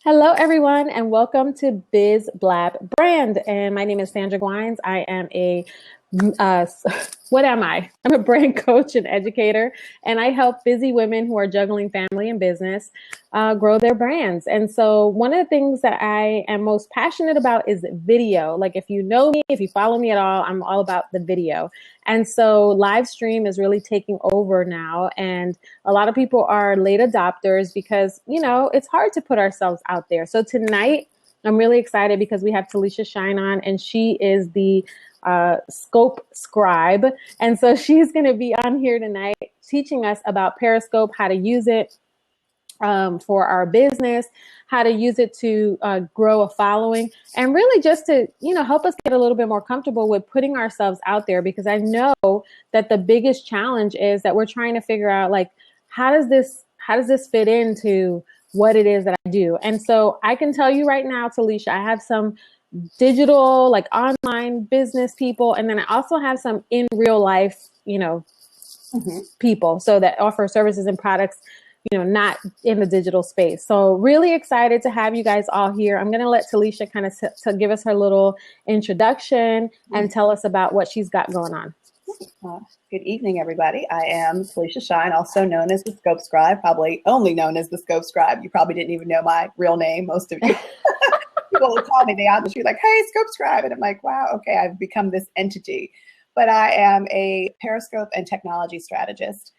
Hello, everyone, and welcome to Biz Blab Brand. And my name is Sandra Guynes. I am uh, what am I? I'm a brand coach and educator, and I help busy women who are juggling family and business grow their brands. And so, one of the things that I am most passionate about is video. Like, if you know me, if you follow me at all, I'm all about the video. And so, live stream is really taking over now. And a lot of people are late adopters because, it's hard to put ourselves out there. So, tonight, I'm really excited because we have Talisha Shine on, and she is the Scope Scribe. And so she's going to be on here tonight teaching us about Periscope, how to use it for our business, how to use it to grow a following, and really just to, help us get a little bit more comfortable with putting ourselves out there, because I know that the biggest challenge is that we're trying to figure out, like, how does this fit into what it is that I do? And so I can tell you right now, Talisha, I have some digital, like online business people, and then I also have some in real life, people, so that offer services and products, not in the digital space. So really excited to have you guys all here. I'm going to let Talisha kind of to give us her little introduction and tell us about what she's got going on. Good evening, everybody. I am Talisha Shine, also known as the Scope Scribe, probably only known as the Scope Scribe. You probably didn't even know my real name, most of you. People will call me, they on the street like, hey, Scope Scribe. And I'm like, wow, okay, I've become this entity. But I am a Periscope and technology strategist.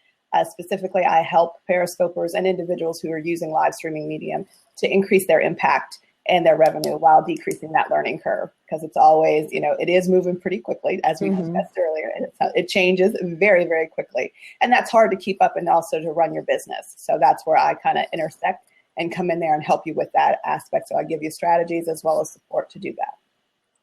Specifically, I help Periscopers and individuals who are using live streaming medium to increase their impact and their revenue while decreasing that learning curve. Because it's always, it is moving pretty quickly, as we discussed earlier. It changes very, very quickly. And that's hard to keep up and also to run your business. So that's where I kind of intersect and come in there and help you with that aspect. So I give you strategies as well as support to do that.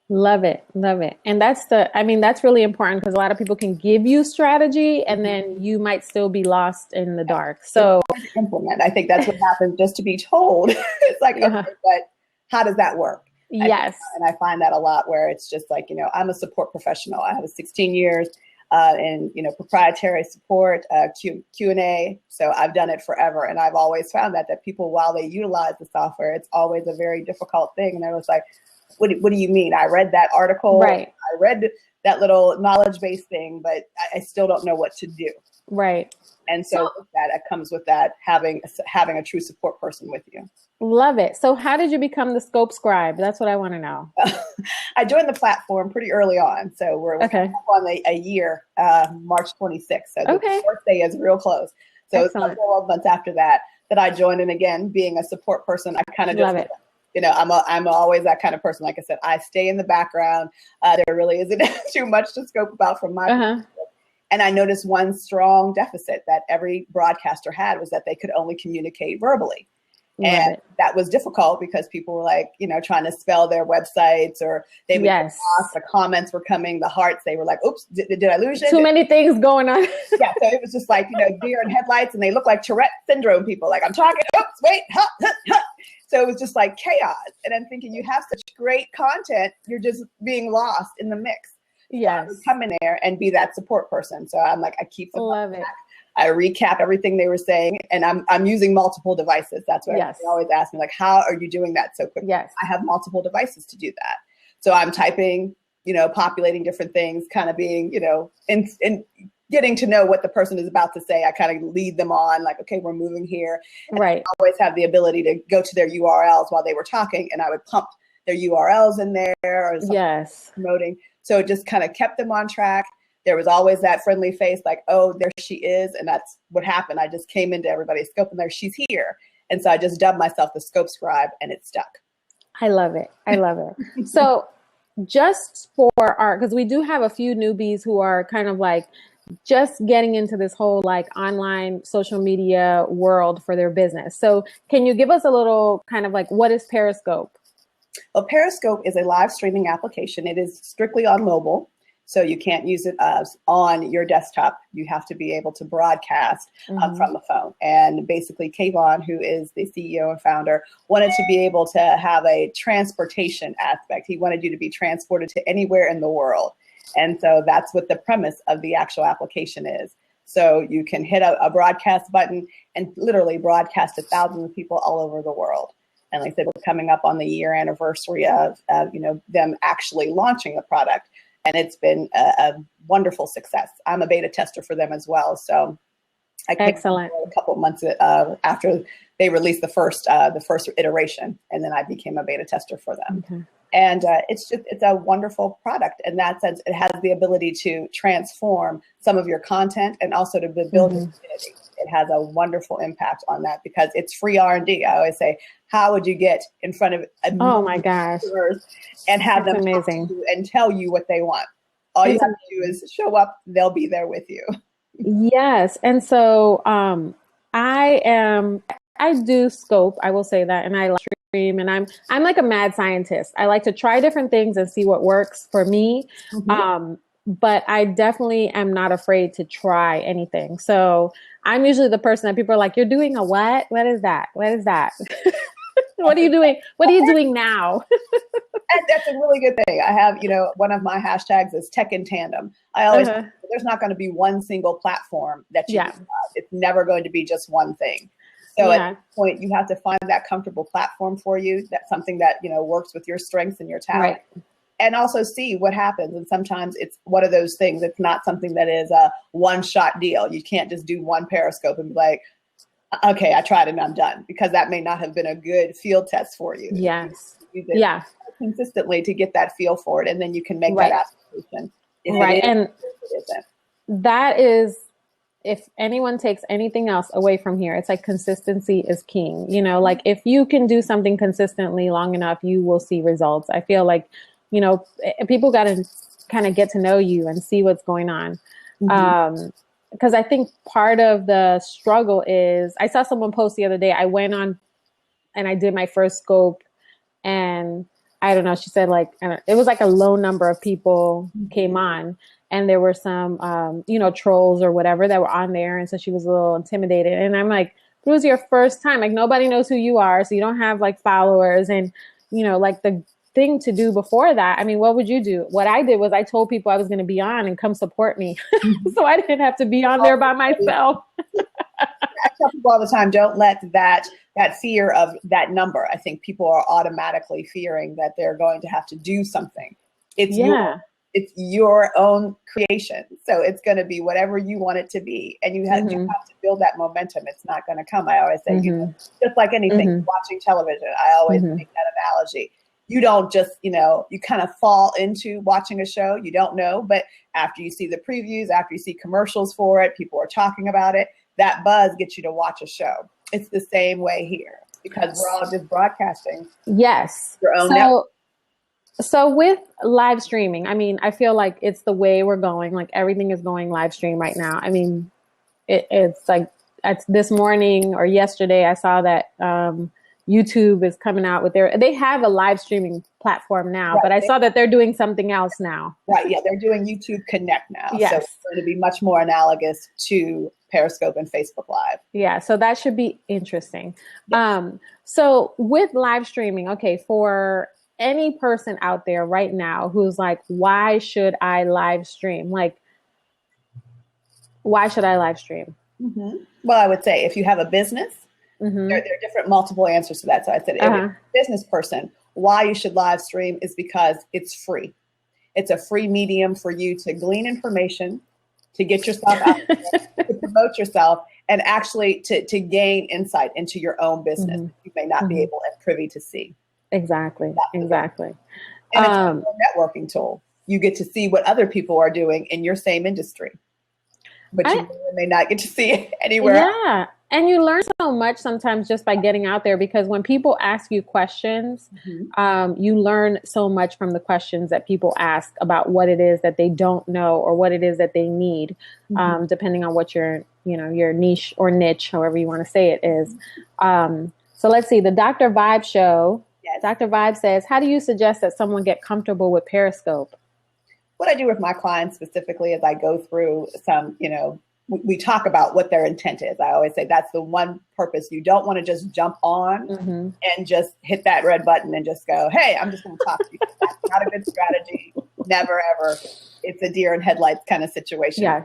Love it. Love it. And that's really important, because a lot of people can give you strategy and then you might still be lost in the dark. So implement. I think that's what happens, just to be told. It's like, okay, but how does that work? Yes. And I find that a lot where it's just like, I'm a support professional. I have 16 years in, proprietary support, Q&A. So I've done it forever. And I've always found that people, while they utilize the software, it's always a very difficult thing. And they're just like, what do you mean? I read that article. Right. I read that little knowledge-based thing, but I still don't know what to do. Right. And so it comes with that, having a true support person with you. Love it. So how did you become the Scope Scribe? That's what I want to know. I joined the platform pretty early on. So we're on a year, March 26th. So the birthday is real close. So Excellent. It's 12 months after that I joined. And again, being a support person, I kind of just love it. I'm always that kind of person. Like I said, I stay in the background. There really isn't too much to scope about from my perspective. And I noticed one strong deficit that every broadcaster had was that they could only communicate verbally. And that was difficult because people were like, trying to spell their websites, or they would get lost, the comments were coming, the hearts, they were like, oops, did I lose you? Too many things going on. Yeah, so it was just like, deer in headlights, and they look like Tourette syndrome people. Like, I'm talking, oops, wait, huh, huh, huh. So it was just like chaos. And I'm thinking, you have such great content, you're just being lost in the mix. Yes. So come in there and be that support person. So I'm like, I keep them love it. I recap everything they were saying, and I'm using multiple devices. That's what they always ask me, like, how are you doing that so quickly? Yes. I have multiple devices to do that. So I'm typing, populating different things, kind of being, in getting to know what the person is about to say. I kind of lead them on, like, okay, we're moving here. And I always have the ability to go to their URLs while they were talking, and I would pump their URLs in there or something promoting. So it just kind of kept them on track. There was always that friendly face, like, oh, there she is. And that's what happened. I just came into everybody's scope, and there she's here. And so I just dubbed myself the Scope Scribe, and it stuck. I love it. I love it. So just for because we do have a few newbies who are kind of like just getting into this whole like online social media world for their business. So can you give us a little kind of like, what is Periscope? Well, Periscope is a live streaming application. It is strictly on mobile. So you can't use it on your desktop. You have to be able to broadcast from the phone. And basically, Kayvon, who is the CEO and founder, wanted to be able to have a transportation aspect. He wanted you to be transported to anywhere in the world. And so that's what the premise of the actual application is. So you can hit a broadcast button and literally broadcast to thousands of people all over the world. And like I said, we're coming up on the year anniversary of them actually launching the product. And it's been a wonderful success. I'm a beta tester for them as well. So I came Excellent. a couple of months after they released the first iteration, and then I became a beta tester for them. Okay. And it's a wonderful product in that sense. It has the ability to transform some of your content and also to build your community. It has a wonderful impact on that because it's free R&D. I always say, how would you get in front of oh my gosh and have That's them amazing. talk to you and tell you what they want? All you have to do is show up. They'll be there with you. Yes. And so I do scope, I will say that, and I live stream, and I'm like a mad scientist. I like to try different things and see what works for me. But I definitely am not afraid to try anything. So I'm usually the person that people are like, you're doing a what? What is that? What is that? What are you doing? What are you doing now? And that's a really good thing. I have, one of my hashtags is tech in tandem. I always, there's not going to be one single platform that you use. It's never going to be just one thing. So at this point, you have to find that comfortable platform for you. That's something that, works with your strengths and your talent. Right. And also see what happens. And sometimes it's one of those things. It's not something that is a one-shot deal. You can't just do one Periscope and be like, okay, I tried and I'm done, because that may not have been a good field test for you. Yes. You use it consistently to get that feel for it, and then you can make that application. Right. And that is, if anyone takes anything else away from here, it's like consistency is king. Like if you can do something consistently long enough, you will see results. I feel like, people got to kind of get to know you and see what's going on. Because I think part of the struggle is, I saw someone post the other day, I went on and I did my first scope, and I don't know, she said it was like a low number of people came on, and there were some, trolls or whatever that were on there. And so she was a little intimidated. And I'm like, it was your first time. Like nobody knows who you are. So you don't have like followers. And, like the thing to do before that, I mean, what would you do? What I did was I told people I was going to be on and come support me. So I didn't have to be on there by myself. I tell people all the time, don't let that fear of that number. I think people are automatically fearing that they're going to have to do something. It's your own creation. So it's going to be whatever you want it to be. And you have to build that momentum. It's not going to come. I always say, just like anything, watching television, I always make that analogy. You don't just, you kind of fall into watching a show. You don't know. But after you see the previews, after you see commercials for it, people are talking about it, that buzz gets you to watch a show. It's the same way here, because we're all just broadcasting. Yes. Your own network. So with live streaming, I mean, I feel like it's the way we're going. Like everything is going live stream right now. I mean, it's like this morning or yesterday, I saw that YouTube is coming out with they have a live streaming platform now, but I saw that they're doing something else now. Right. Yeah. They're doing YouTube Connect now. Yes. So it's going to be much more analogous to Periscope and Facebook Live. Yeah. So that should be interesting. Yes. So with live streaming, okay, for any person out there right now who's like, why should I live stream? Like, why should I live stream? Well, I would say if you have a business, there are different multiple answers to that. So I said, if you're a business person, why you should live stream is because it's free. It's a free medium for you to glean information, to get yourself out there, to promote yourself, and actually to gain insight into your own business you may not be able and privy to see. Exactly. And it's a networking tool. You get to see what other people are doing in your same industry, but you may not get to see it anywhere else. And you learn so much sometimes just by getting out there, because when people ask you questions, you learn so much from the questions that people ask about what it is that they don't know or what it is that they need, depending on what your niche or niche, however you want to say it is. So let's see, the Dr. Vibe show. Yes. Dr. Vibe says, how do you suggest that someone get comfortable with Periscope? What I do with my clients specifically is I go through some, we talk about what their intent is. I always say that's the one purpose. You don't want to just jump on and just hit that red button and just go, hey, I'm just going to talk to you. That's not a good strategy. Never, ever. It's a deer in headlights kind of situation. Yeah.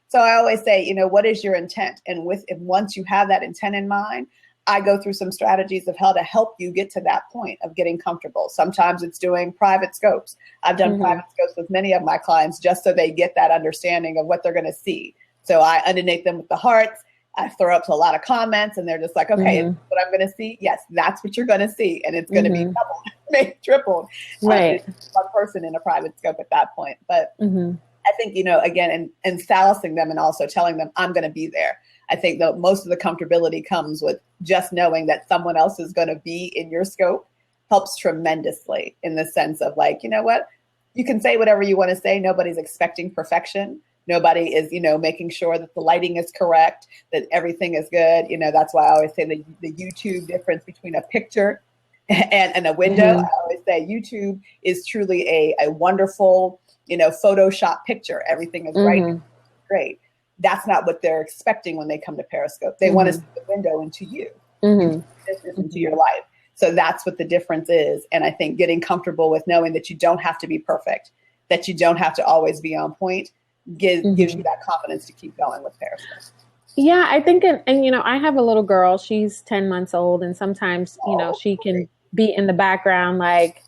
So I always say, what is your intent? And once you have that intent in mind, I go through some strategies of how to help you get to that point of getting comfortable. Sometimes it's doing private scopes. I've done private scopes with many of my clients just so they get that understanding of what they're going to see. So I underneath them with the hearts. I throw up to a lot of comments and they're just like, okay, is this what I'm going to see? Yes, that's what you're going to see. And it's going to be doubled, maybe tripled. Right. It's one person in a private scope at that point. But I think, again, and solacing them and also telling them I'm going to be there. I think that most of the comfortability comes with just knowing that someone else is going to be in your scope helps tremendously in the sense of like, you know what, you can say whatever you want to say. Nobody's expecting perfection. Nobody is, making sure that the lighting is correct, that everything is good. That's why I always say the YouTube difference between a picture and a window. I always say YouTube is truly a wonderful, Photoshop picture. Everything is right, great. That's not what they're expecting when they come to Periscope. They want to see the window into you, into your life. So that's what the difference is. And I think getting comfortable with knowing that you don't have to be perfect, that you don't have to always be on point, gives you that confidence to keep going with Periscope. Yeah, I think, and I have a little girl, she's 10 months old, and sometimes, she can be in the background like,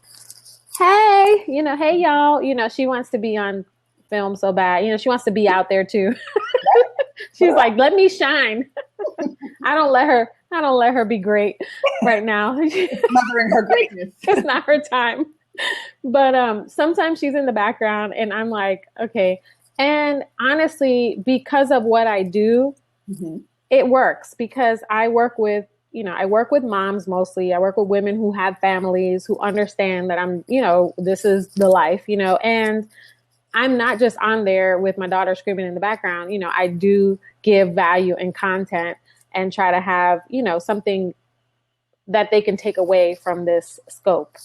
hey, hey, y'all, she wants to be on film so bad. She wants to be out there too. She's like, let me shine. I don't let her be great right now. Mothering her greatness. It's not her time. But sometimes she's in the background and I'm like, okay. And honestly, because of what I do, it works because I work with moms mostly. I work with women who have families who understand that I'm, this is the life, and I'm not just on there with my daughter screaming in the background. I do give value and content and try to have, something that they can take away from this scope.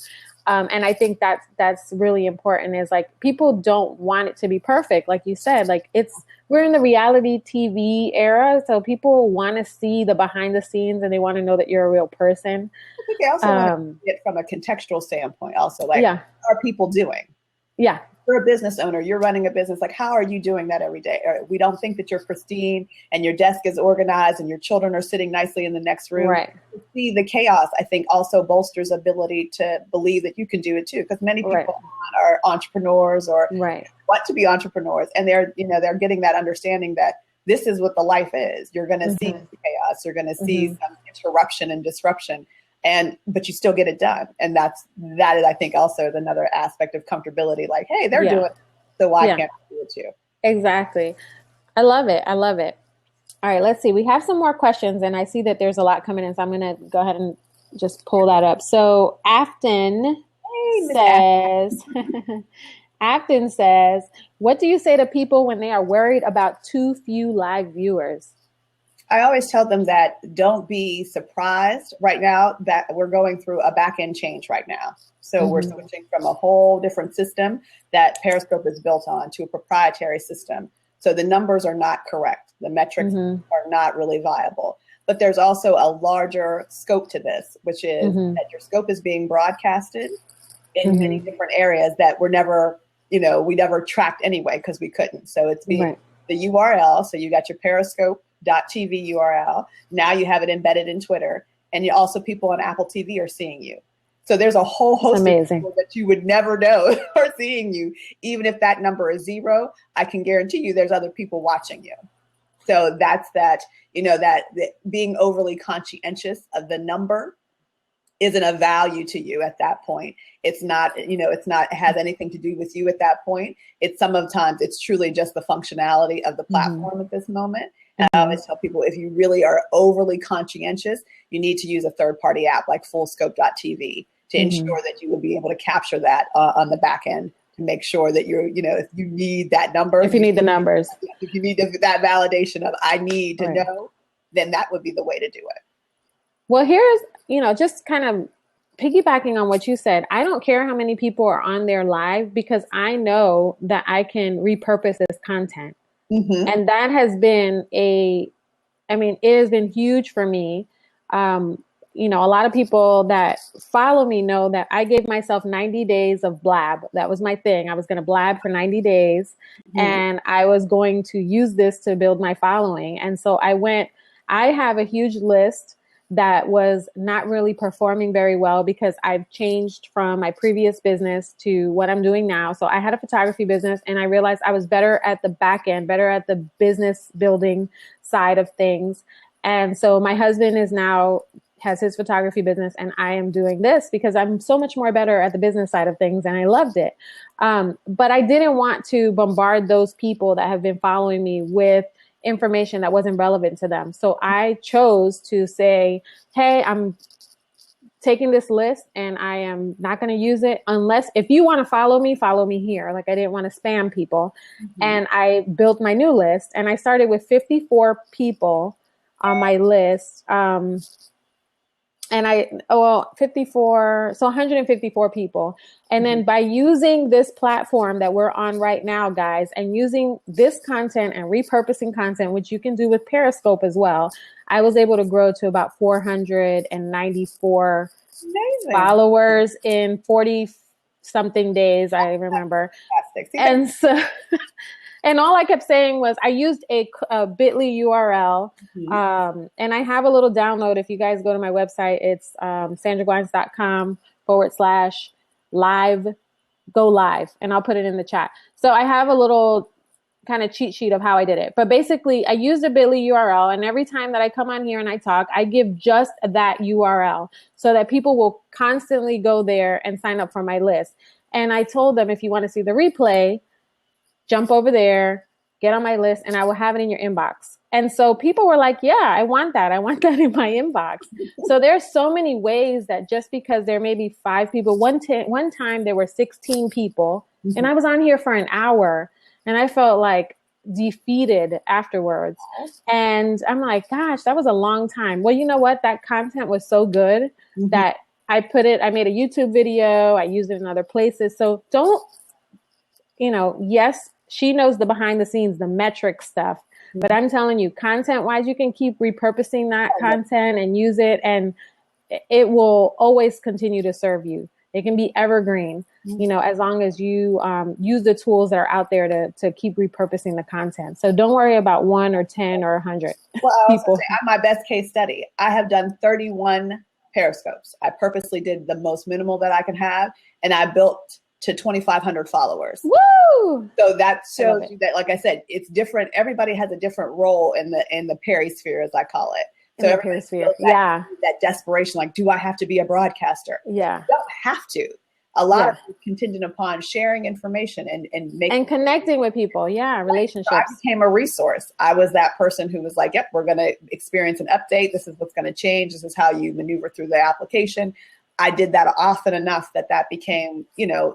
And I think that's really important is like, people don't want it to be perfect. Like you said, like we're in the reality TV era. So people want to see the behind the scenes and they want to know that you're a real person. I think they also want to see it from a contextual standpoint also. Like, how are people doing? Yeah. You're a business owner, you're running a business. Like, how are you doing that every day? We don't think that you're pristine and your desk is organized and your children are sitting nicely in the next room. Right. To see the chaos, I think also bolsters ability to believe that you can do it too. Because many people are entrepreneurs or want to be entrepreneurs. And they're getting that understanding that this is what the life is. You're going to see chaos. You're going to see some interruption and disruption. But you still get it done. And that is, I think, also another aspect of comfortability. Like, hey, they're doing it, so why can't I do it too? Exactly. I love it. All right, let's see. We have some more questions, and I see that there's a lot coming in, so I'm going to go ahead and just pull that up. So Afton says, what do you say to people when they are worried about too few live viewers? I always tell them that don't be surprised right now that we're going through a back end change right now. So we're switching from a whole different system that Periscope is built on to a proprietary system. So the numbers are not correct. The metrics are not really viable. But there's also a larger scope to this, which is that your scope is being broadcasted in many different areas that were never, we never tracked anyway because we couldn't. So it's being the URL. So you got your Periscope.tv URL. Now you have it embedded in Twitter. And also people on Apple TV are seeing you. So there's a whole host of people that you would never know are seeing you. Even if that number is 0, I can guarantee you there's other people watching you. So that's that being overly conscientious of the number isn't a value to you at that point. It's not, it has anything to do with you at that point. Sometimes it's truly just the functionality of the platform at this moment. And I always tell people, if you really are overly conscientious, you need to use a third-party app like fullscope.tv to ensure that you will be able to capture that on the back end to make sure that you're, if you need that number. If you need the numbers. If you need that validation of I need to know, then that would be the way to do it. Well, here's, just kind of piggybacking on what you said. I don't care how many people are on there live because I know that I can repurpose this content. And that has been it has been huge for me. A lot of people that follow me know that I gave myself 90 days of blab. That was my thing. I was going to blab for 90 days and I was going to use this to build my following. And so I have a huge list that was not really performing very well because I've changed from my previous business to what I'm doing now. So I had a photography business and I realized I was better at the back end, better at the business building side of things. And so my husband has his photography business and I am doing this because I'm so much more better at the business side of things and I loved it. But I didn't want to bombard those people that have been following me with information that wasn't relevant to them. So I chose to say, hey, I'm taking this list and I am not going to use it unless if you want to follow me here. Like I didn't want to spam people. And I built my new list and I started with 54 people on my list. And 54, so 154 people. And then by using this platform that we're on right now, guys, and using this content and repurposing content, which you can do with Periscope as well, I was able to grow to about 494 followers in 40 something days, I remember. And so, and all I kept saying was I used a bit.ly URL. And I have a little download. If you guys go to my website, it's sandraguynes.com/live, go live. And I'll put it in the chat. So I have a little kind of cheat sheet of how I did it. But basically I used a bit.ly URL. And every time that I come on here and I talk, I give just that URL so that people will constantly go there and sign up for my list. And I told them, if you want to see the replay, jump over there, get on my list, and I will have it in your inbox. And so people were like, yeah, I want that. I want that in my inbox. So there's so many ways that just because there may be 5 people, one time there were 16 people, and I was on here for an hour, and I felt like defeated afterwards. And I'm like, gosh, that was a long time. Well, you know what? That content was so good that I made a YouTube video. I used it in other places. So yes, she knows the behind the scenes, the metric stuff, but I'm telling you, content wise, you can keep repurposing that content and use it, and it will always continue to serve you. It can be evergreen, as long as you use the tools that are out there to keep repurposing the content. So don't worry about 1 or 10 or 100 people. I'm my best case study. I have done 31 Periscopes. I purposely did the most minimal that I could have, and I built to 2,500 followers. Woo! So that shows you that, like I said, it's different. Everybody has a different role in the perisphere, as I call it. So everybody feels that desperation, like, do I have to be a broadcaster? Yeah. You don't have to. A lot of it's contingent upon sharing information and connecting with people. Yeah, relationships. So I became a resource. I was that person who was like, yep, we're going to experience an update. This is what's going to change. This is how you maneuver through the application. I did that often enough that became,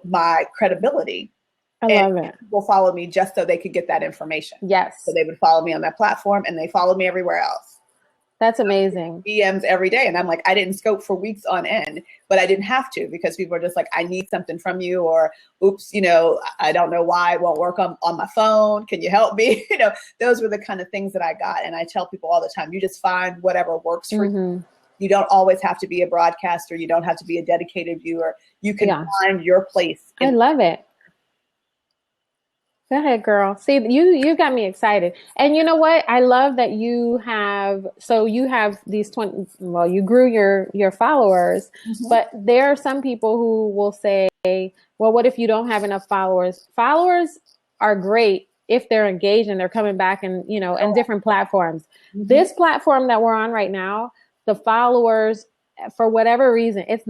my credibility. I love it. People followed me just so they could get that information. Yes. So they would follow me on that platform, and they followed me everywhere else. That's amazing. DMs every day. And I'm like, I didn't scope for weeks on end, but I didn't have to, because people are just like, I need something from you, or oops, I don't know why it won't work on my phone. Can you help me? Those were the kind of things that I got. And I tell people all the time, you just find whatever works for you. You don't always have to be a broadcaster. You don't have to be a dedicated viewer. You can find your place. I love it. Go ahead, girl. See, you got me excited. And you know what? I love that you have these 20, well, you grew your followers, but there are some people who will say, well, what if you don't have enough followers? Followers are great if they're engaged and they're coming back and, and different platforms. This platform that we're on right now, the followers, for whatever reason, it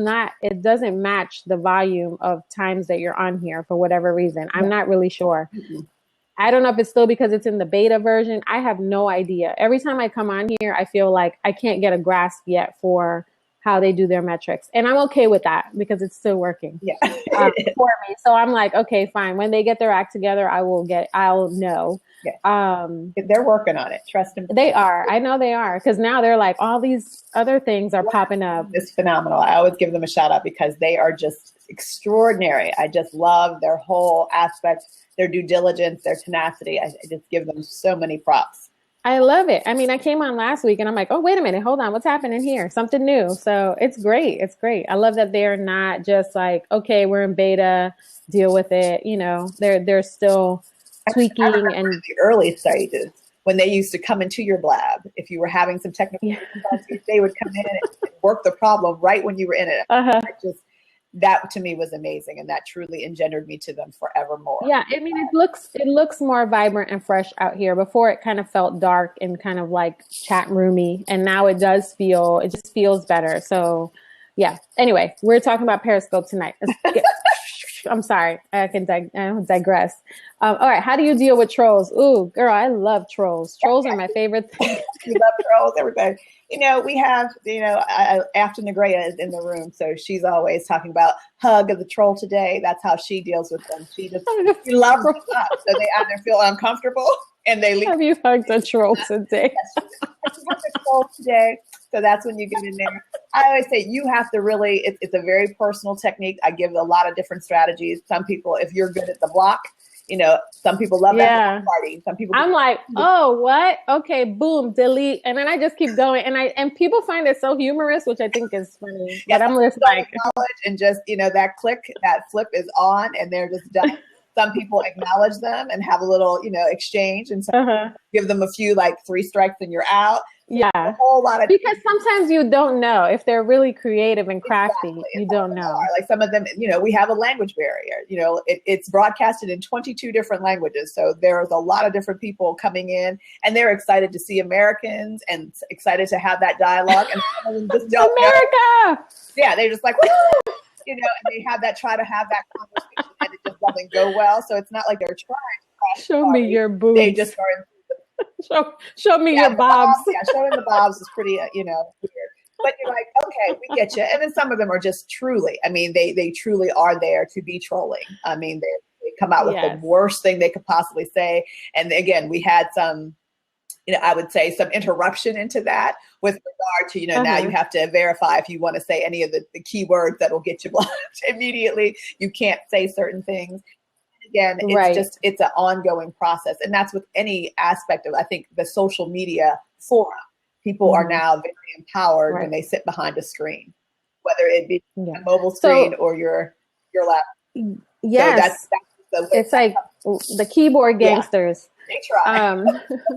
doesn't match the volume of times that you're on here for whatever reason. I'm not really sure. I don't know if it's still because it's in the beta version. I have no idea. Every time I come on here, I feel like I can't get a grasp yet for how they do their metrics. And I'm okay with that because it's still working for me. So I'm like, okay, fine. When they get their act together, I'll know. They're working on it. Trust them. They are. I know they are. Because now they're like, all these other things are popping up. It's phenomenal. I always give them a shout out because they are just extraordinary. I just love their whole aspect, their due diligence, their tenacity. I just give them so many props. I love it. I mean, I came on last week and I'm like, oh, wait a minute. Hold on. What's happening here? Something new. So it's great. It's great. I love that they're not just like, okay, we're in beta, deal with it. They're still tweaking. And the early stages when they used to come into your lab, if you were having some technical difficulties, they would come in and work the problem right when you were in it. That to me was amazing, and that truly engendered me to them forevermore. Yeah, I mean, it looks more vibrant and fresh out here. Before, it kind of felt dark and kind of like chat roomy, and now it just feels better. So, yeah. Anyway, we're talking about Periscope tonight. I'm sorry, I digress. All right, how do you deal with trolls? Ooh, girl, I love trolls. Trolls are my favorite thing. We love trolls, everybody. We have, after Negrea is in the room, so she's always talking about hug of the troll today. That's how she deals with them. She loves them up, so they either feel uncomfortable and they leave. Have you hugged a troll today? Yes, she hugged a troll today. So that's when you get in there. I always say you have to really, it's a very personal technique. I give a lot of different strategies. Some people, if you're good at the block, some people love that party. Some people. I'm like, oh, what? Okay, boom, delete. And then I just keep going. And people find it so humorous, which I think is funny. Yeah, but I'm just like. And just, that flip is on and they're just done. Some people acknowledge them and have a little, exchange, and give them a few, like 3 strikes and you're out. Yeah, a whole lot of because sometimes you don't know if they're really creative and crafty. Exactly. You don't know. Like some of them, we have a language barrier. It's broadcasted in 22 different languages, so there's a lot of different people coming in, and they're excited to see Americans and excited to have that dialogue. And some of them just don't America. Know. Yeah, they're just like, and they try to have that conversation, and it just doesn't go well. So it's not like they're trying to show me your boobs. They just are. Show me your bobs. Showing the bobs is pretty, weird. But you're like, okay, we get you. And then some of them are just truly, they truly are there to be trolling. They come out with the worst thing they could possibly say. And again, we had some, I would say some interruption into that with regard to, now you have to verify if you want to say any of the keywords that will get you blocked immediately. You can't say certain things. Again, it's an ongoing process. And that's with any aspect of, I think, the social media forum. People are now very empowered when they sit behind a screen, whether it be a mobile screen or your laptop. Yes. So it's like the keyboard gangsters. Yeah, they try.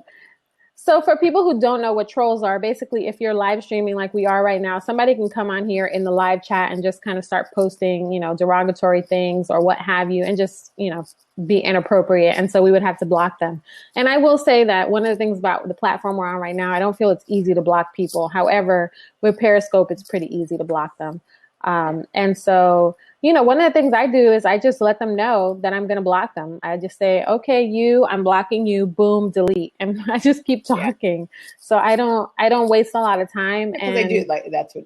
So for people who don't know what trolls are, basically, if you're live streaming like we are right now, somebody can come on here in the live chat and just kind of start posting, derogatory things or what have you, and just, be inappropriate. And so we would have to block them. And I will say that one of the things about the platform we're on right now, I don't feel it's easy to block people. However, with Periscope, it's pretty easy to block them. And so, one of the things I do is I just let them know that I'm going to block them. I just say, okay, I'm blocking you, boom, delete. And I just keep talking. So I don't waste a lot of time. And they do, that's what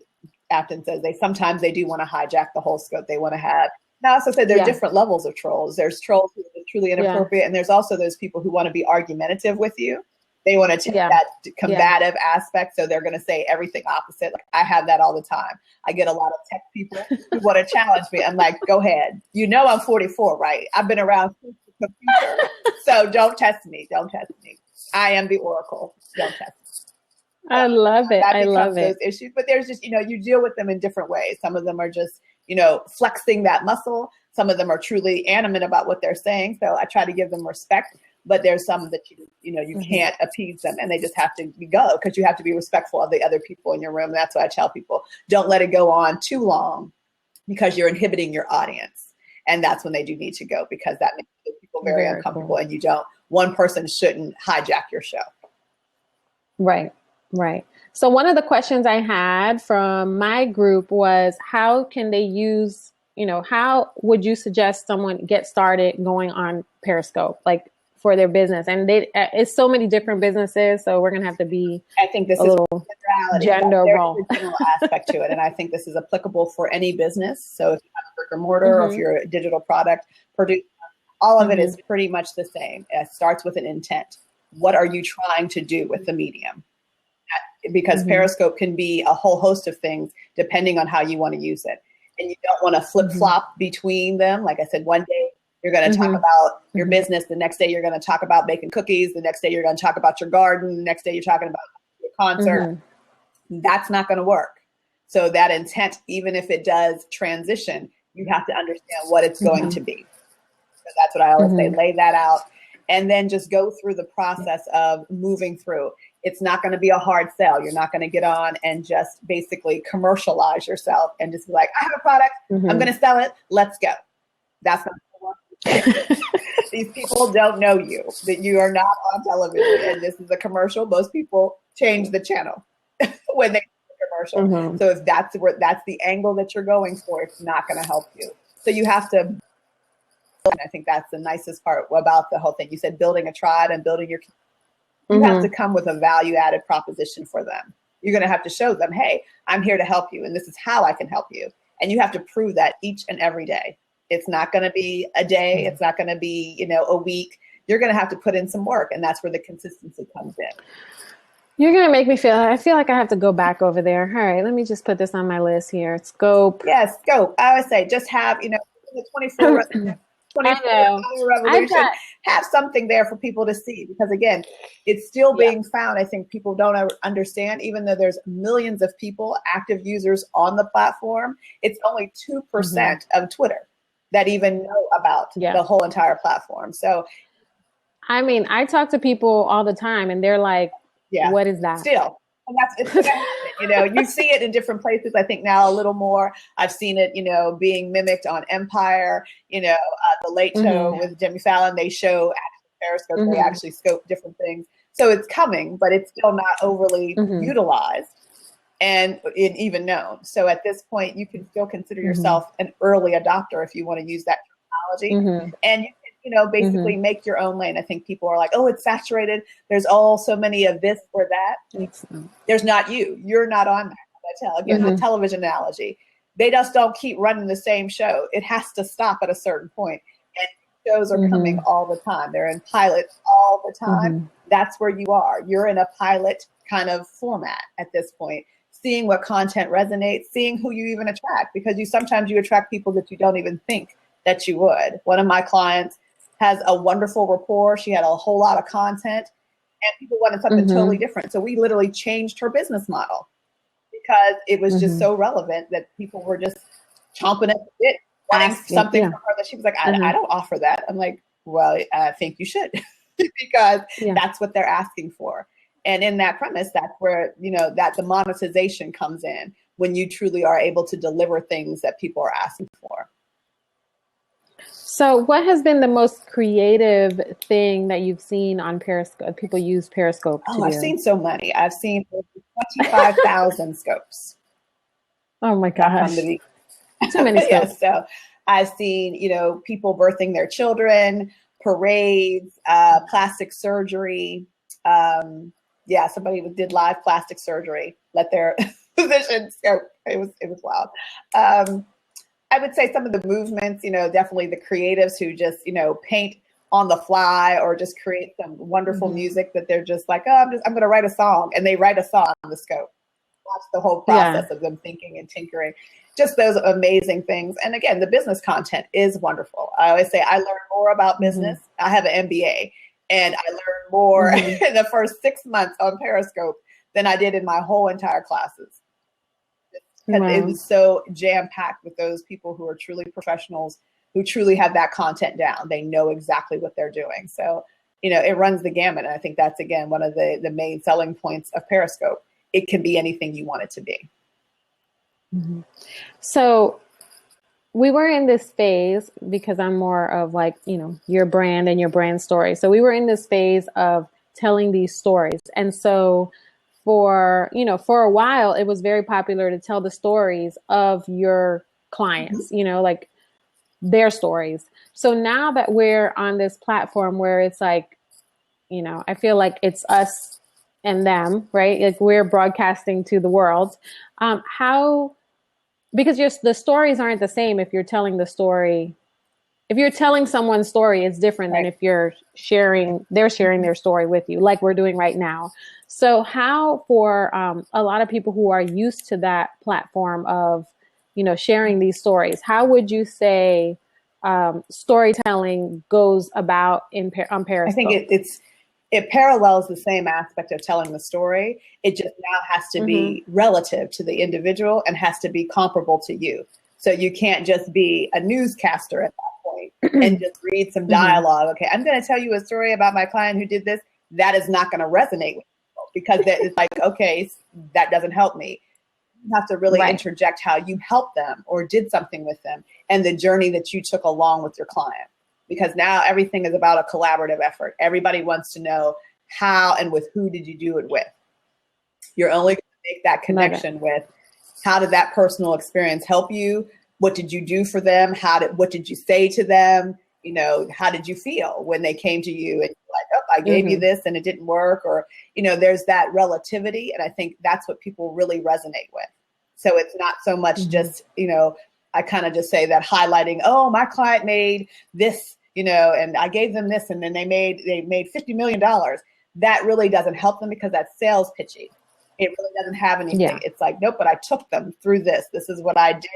Afton says. Sometimes they do want to hijack the whole scope. They want to have, now I also said there are different levels of trolls. There's trolls who are truly inappropriate. And there's also those people who want to be argumentative with you. They want to take that combative aspect. So they're going to say everything opposite. Like I have that all the time. I get a lot of tech people who want to challenge me. I'm like, go ahead. I'm 44, right? I've been around since the computer. So don't test me. Don't test me. I am the oracle. Don't test me. I love it. I love those issues. But there's just, you deal with them in different ways. Some of them are just, flexing that muscle. Some of them are truly animate about what they're saying. So I try to give them respect. But there's some that you can't appease them, and they just have to go because you have to be respectful of the other people in your room. That's what I tell people. Don't let it go on too long because you're inhibiting your audience. And that's when they do need to go, because that makes people very uncomfortable. Cool. And one person shouldn't hijack your show. Right. So one of the questions I had from my group was, how can they use, how would you suggest someone get started going on Periscope? Like, for their business, and it's so many different businesses, so we're gonna have to be. I think this is little gender role aspect to it, and I think this is applicable for any business. So if you have a brick or mortar, or if you're a digital product producer, all of it is pretty much the same. It starts with an intent. What are you trying to do with the medium? Because Periscope can be a whole host of things depending on how you want to use it, and you don't want to flip flop between them. Like I said, one day you're going to talk about your business. The next day, you're going to talk about baking cookies. The next day, you're going to talk about your garden. The next day, you're talking about your concert. That's not going to work. So that intent, even if it does transition, you have to understand what it's going to be. So that's what I always say, lay that out. and then just go through the process of moving through. It's not going to be a hard sell. You're not going to get on and just basically commercialize yourself and just be like, I have a product, I'm going to sell it, let's go. That's not what I want. These people don't know you, that you are not on television and this is a commercial. Most people change the channel when they see the commercial. So if that's the angle that you're going for, it's not going to help you. So you have to, and I think that's the nicest part about the whole thing. You said building a tribe and building your, you have to come with a value added proposition for them. You're going to have to show them, hey, I'm here to help you and this is how I can help you. And you have to prove that each and every day. It's not going to be a day. It's not going to be, a week. You're going to have to put in some work. And that's where the consistency comes in. You're going to make me I feel like I have to go back over there. All right, let me just put this on my list here. Scope. Yeah, Scope. I always say just have, the 24 hour revolution, have something there for people to see. Because again, it's still being found. I think people don't understand, even though there's millions of people, active users on the platform, it's only 2% of Twitter that even know about the whole entire platform. So, I mean, I talk to people all the time and they're like, what is that? Still. And it's you see it in different places. I think now a little more. I've seen it, being mimicked on Empire, the Late Show with Jimmy Fallon. They show Periscope, they actually scope different things. So it's coming, but it's still not overly utilized and even known. So at this point, you can still consider yourself an early adopter if you want to use that technology. And you can, basically make your own lane. I think people are like, oh, it's saturated. There's all so many of this or that. There's not you. You're not on that. Again, the television analogy. They just don't keep running the same show. It has to stop at a certain point. And shows are coming all the time. They're in pilots all the time. That's where you are. You're in a pilot kind of format at this point, seeing what content resonates, seeing who you even attract, because sometimes you attract people that you don't even think that you would. One of my clients has a wonderful rapport. She had a whole lot of content and people wanted something totally different. So we literally changed her business model because it was just so relevant that people were just chomping at the bit, wanting something from her that she was like, I don't offer that. I'm like, well, I think you should because that's what they're asking for. And in that premise, that's where, that the monetization comes in when you truly are able to deliver things that people are asking for. So what has been the most creative thing that you've seen on Periscope? People use Periscope to I've seen so many. I've seen 25,000 scopes. Oh my gosh. Too many scopes. Yes, so I've seen, people birthing their children, parades, plastic surgery. Somebody did live plastic surgery, let their physician scope. It was wild. I would say some of the movements, definitely the creatives who just, paint on the fly or just create some wonderful music that they're just like, oh, I'm going to write a song, and they write a song on the scope. Watch the whole process of them thinking and tinkering, just those amazing things. And again, the business content is wonderful. I always say I learned more about business. I have an MBA and I learned more in the first 6 months on Periscope than I did in my whole entire classes. Because it was so jam-packed with those people who are truly professionals, who truly have that content down. They know exactly what they're doing. So, it runs the gamut. And I think that's, again, one of the main selling points of Periscope. It can be anything you want it to be. So we were in this phase, because I'm more of like, your brand and your brand story. So we were in this phase of telling these stories. And so for a while, it was very popular to tell the stories of your clients, like their stories. So now that we're on this platform where it's like, I feel like it's us and them, right? Like we're broadcasting to the world. Because the stories aren't the same if you're telling the story. If you're telling someone's story, it's different than if they're sharing their story with you, like we're doing right now. So how, for a lot of people who are used to that platform of, sharing these stories, how would you say storytelling goes about on Periscope? I think it parallels the same aspect of telling the story. It just now has to be relative to the individual and has to be comparable to you. So you can't just be a newscaster at that point. and just read some dialogue. Okay, I'm going to tell you a story about my client who did this. That is not going to resonate with people because it's like, okay, that doesn't help me. You have to really interject how you helped them or did something with them and the journey that you took along with your client. Because now everything is about a collaborative effort. Everybody wants to know how and with who did you do it with. You're only going to make that connection with how did that personal experience help you? What did you do for them? What did you say to them? You know, how did you feel when they came to you and you're like, oh, I gave you this and it didn't work? Or, you know, there's that relativity. And I think that's what people really resonate with. So it's not so much just, you know, I kind of just say that highlighting, oh, my client made this, you know, and I gave them this and then they made $50 million. That really doesn't help them because that's sales pitchy. It really doesn't have anything. Yeah. It's like, nope, but I took them through this. This is what I did.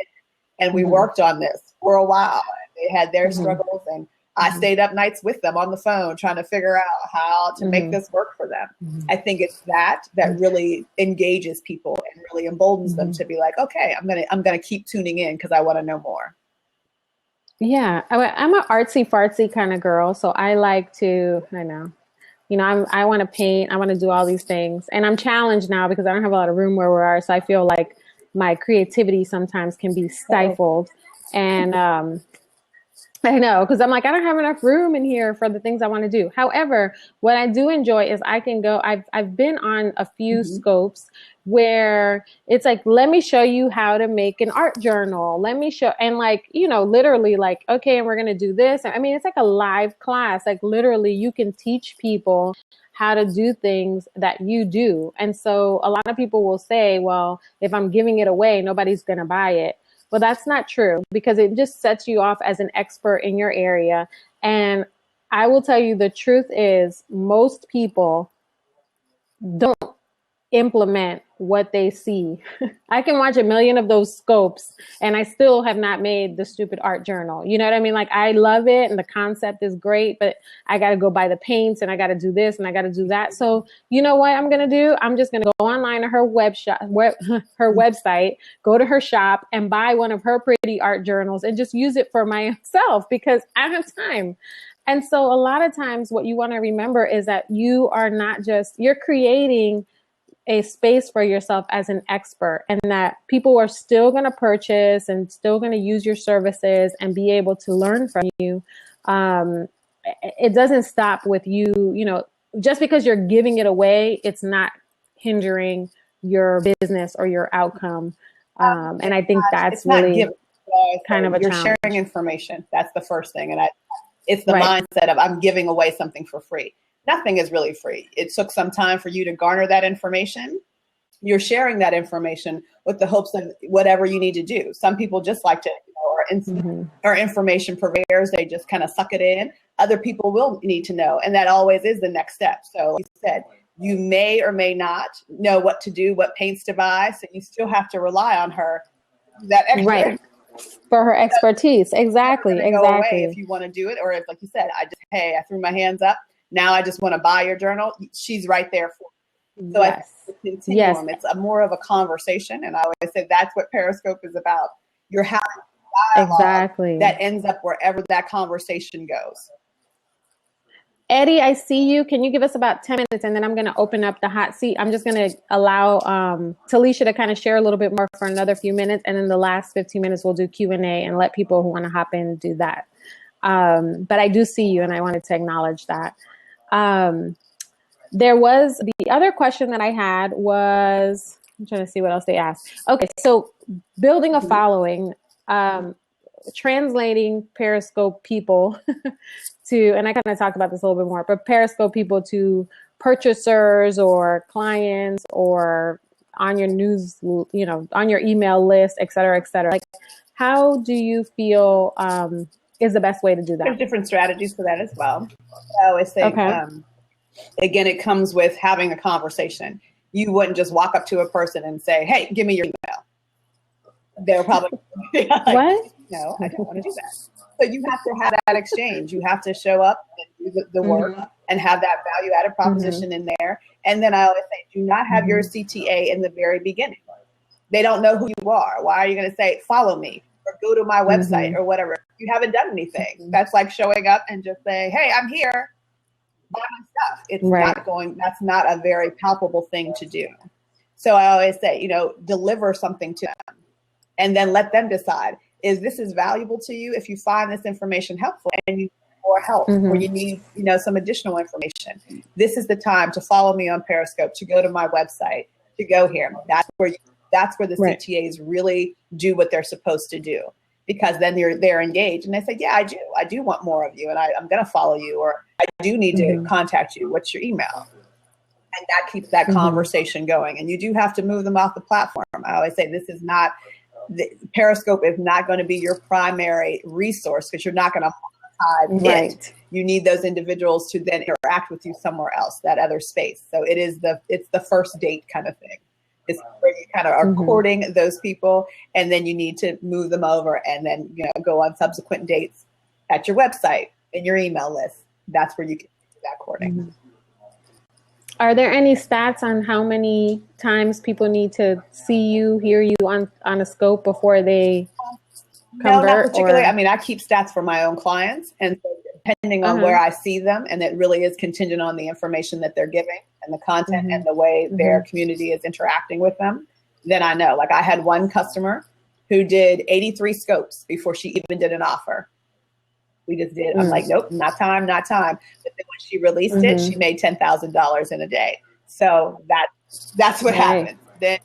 And we worked on this for a while. They had their struggles and I stayed up nights with them on the phone trying to figure out how to make this work for them. I think it's that really engages people and really emboldens them to be like, okay, I'm gonna keep tuning in because I want to know more. Yeah, I'm an artsy fartsy kind of girl, so I like to, I want to paint, I want to do all these things, and I'm challenged now because I don't have a lot of room where we are, so I feel like my creativity sometimes can be stifled, and I know, because I'm like, I don't have enough room in here for the things I want to do. However, what I do enjoy is I can go, I've been on a few scopes where it's like, let me show you how to make an art journal. Let me show, and like, literally like, okay, and we're going to do this. I mean, it's like a live class. Like literally you can teach people how to do things that you do. And so a lot of people will say, well, if I'm giving it away, nobody's going to buy it. Well, that's not true because it just sets you off as an expert in your area. And I will tell you the truth is most people don't implement what they see. I can watch 1 million of those scopes and I still have not made the stupid art journal. You know what I mean? Like I love it and the concept is great, but I got to go buy the paints and I got to do this and I got to do that. So you know what I'm going to do? I'm just going to go online to her her website, go to her shop and buy one of her pretty art journals and just use it for myself because I don't have time. And so a lot of times what you want to remember is that you are not just, you're creating a space for yourself as an expert and that people are still going to purchase and still going to use your services and be able to learn from you. It doesn't stop with you, just because you're giving it away, it's not hindering your business or your outcome. And I think that's really kind of a challenge. You're sharing information. That's the first thing. And it's the mindset of I'm giving away something for free. Nothing is really free. It took some time for you to garner that information. You're sharing that information with the hopes of whatever you need to do. Some people just like to, are information purveyors. They just kind of suck it in. Other people will need to know. And that always is the next step. So like you said, you may or may not know what to do, what paints to buy. So you still have to rely on her. That extra. Right. For her expertise. Exactly. Go away if you want to do it. Or if, like you said, I threw my hands up. Now I just want to buy your journal. She's right there for you. So it's a continuum. It's more of a conversation. And I always say that's what Periscope is about. You're having dialogue that ends up wherever that conversation goes. Eddie, I see you. Can you give us about 10 minutes and then I'm going to open up the hot seat. I'm just going to allow Talisha to kind of share a little bit more for another few minutes. And then the last 15 minutes, we'll do Q&A and let people who want to hop in do that. But I do see you and I wanted to acknowledge that. There was the other question that I had was, I'm trying to see what else they asked. Okay. So building a following, translating Periscope people to, and I kind of talked about this a little bit more, but Periscope people to purchasers or clients or on your news, on your email list, et cetera, et cetera. Like, how do you feel, is the best way to do that? There's different strategies for that as well. I always say, again, it comes with having a conversation. You wouldn't just walk up to a person and say, hey, give me your email. They'll probably be like, what? No, I don't want to do that. So you have to have that exchange. You have to show up and do the work and have that value added proposition in there. And then I always say, do not have your CTA in the very beginning. They don't know who you are. Why are you going to say, follow me? Or go to my website or whatever. You haven't done anything. That's like showing up and just saying, hey, I'm here, buy my stuff. It's not going, that's not a very palpable thing to do. So I always say, deliver something to them and then let them decide, is this is valuable to you? If you find this information helpful and you need more help or you need, some additional information, this is the time to follow me on Periscope, to go to my website, to go here. That's where the CTAs really do what they're supposed to do, because then they're engaged and they say, yeah, I do want more of you, and I'm going to follow you, or I do need to contact you. What's your email? And that keeps that conversation going. And you do have to move them off the platform. I always say Periscope is not going to be your primary resource, because you're not going to monetize it. You need those individuals to then interact with you somewhere else, that other space. So it's the first date kind of thing. It's where you kind of are courting those people, and then you need to move them over and then go on subsequent dates at your website and your email list. That's where you can do that courting. Are there any stats on how many times people need to see you, hear you on a scope before they convert? No, not particularly. I mean, I keep stats for my own clients, and so depending on where I see them, and it really is contingent on the information that they're giving and the content and the way their community is interacting with them, then I know. Like, I had one customer who did 83 scopes before she even did an offer. We just did. I'm like, nope, not time. But then when she released it, she made $10,000 in a day. So that's what happens. Then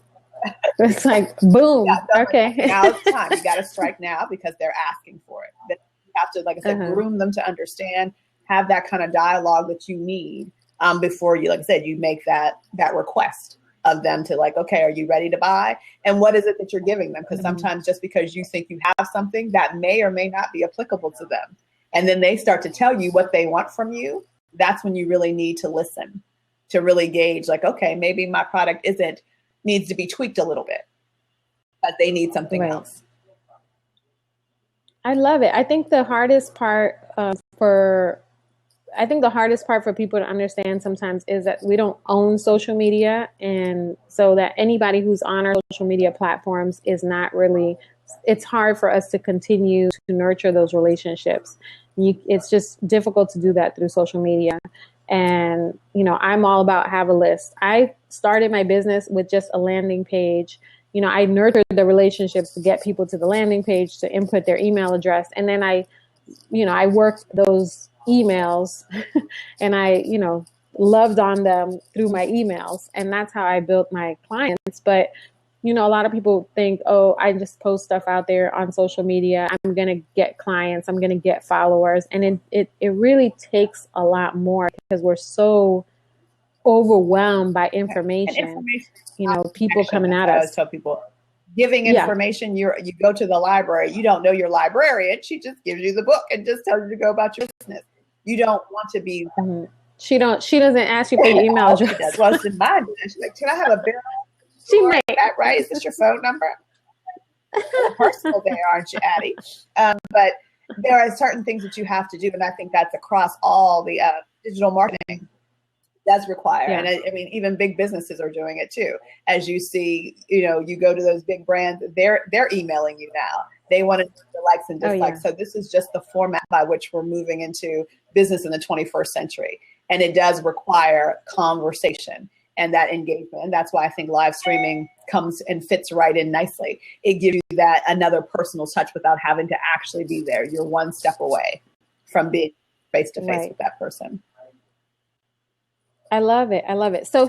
it's like, boom. Okay. Now it's time. You got to strike now, because they're asking for it. Then you have to, like I said, groom them to understand, have that kind of dialogue that you need before you, like I said, you make that request of them to, like, okay, are you ready to buy? And what is it that you're giving them? Because sometimes just because you think you have something, that may or may not be applicable to them. And then they start to tell you what they want from you. That's when you really need to listen, to really gauge, like, okay, maybe my product needs to be tweaked a little bit, but they need something else. I love it. I think the hardest part for people to understand sometimes is that we don't own social media. And so that anybody who's on our social media platforms is not really, it's hard for us to continue to nurture those relationships. It's just difficult to do that through social media. And, I'm all about have a list. I started my business with just a landing page. I nurtured the relationships to get people to the landing page, to input their email address. And then I worked those emails and I, loved on them through my emails. And that's how I built my clients. But a lot of people think, oh, I just post stuff out there on social media, I'm going to get clients, I'm going to get followers. And it really takes a lot more, because we're so overwhelmed by information. People coming at us. I always tell people, giving information, you go to the library, you don't know your librarian, she just gives you the book and just tells you to go about your business. You don't want to be... She doesn't ask you for your email address. She does. Well, it's in mine. She's like, can I have a barrel? She might. That right? Is this your phone number? Personal there, aren't you, Addie? But there are certain things that you have to do, and I think that's across all the digital marketing does require. And I mean, even big businesses are doing it too. As you see, you go to those big brands, they're emailing you now. They want to do the likes and dislikes. So this is just the format by which we're moving into business in the 21st century. And it does require conversation and that engagement. And that's why I think live streaming comes and fits right in nicely. It gives you that another personal touch without having to actually be there. You're one step away from being face to face with that person. I love it. So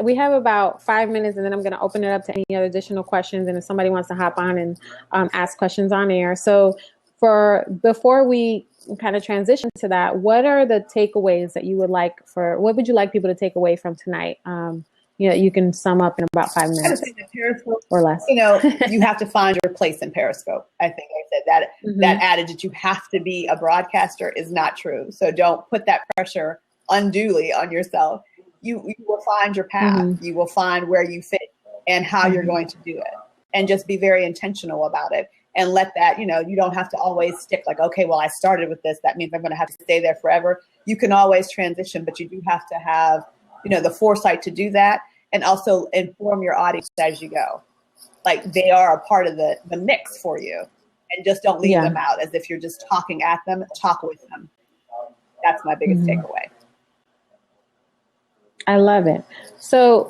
we have about 5 minutes, and then I'm going to open it up to any other additional questions. And if somebody wants to hop on and ask questions on air. So before we kind of transition to that, what are the takeaways that you would what would you like people to take away from tonight? You can sum up in about 5 minutes or less. You have to find your place in Periscope. I think I said that that adage that you have to be a broadcaster is not true. So don't put that pressure unduly on yourself. You will find your path. You will find where you fit and how you're going to do it, and just be very intentional about it. And let that, you don't have to always stick like, okay, well, I started with this, that means I'm going to have to stay there forever. You can always transition, but you do have to have, the foresight to do that, and also inform your audience as you go. Like, they are a part of the mix for you. and just don't leave Yeah. them out as if you're just talking at them. Talk with them. That's my biggest takeaway. I love it. So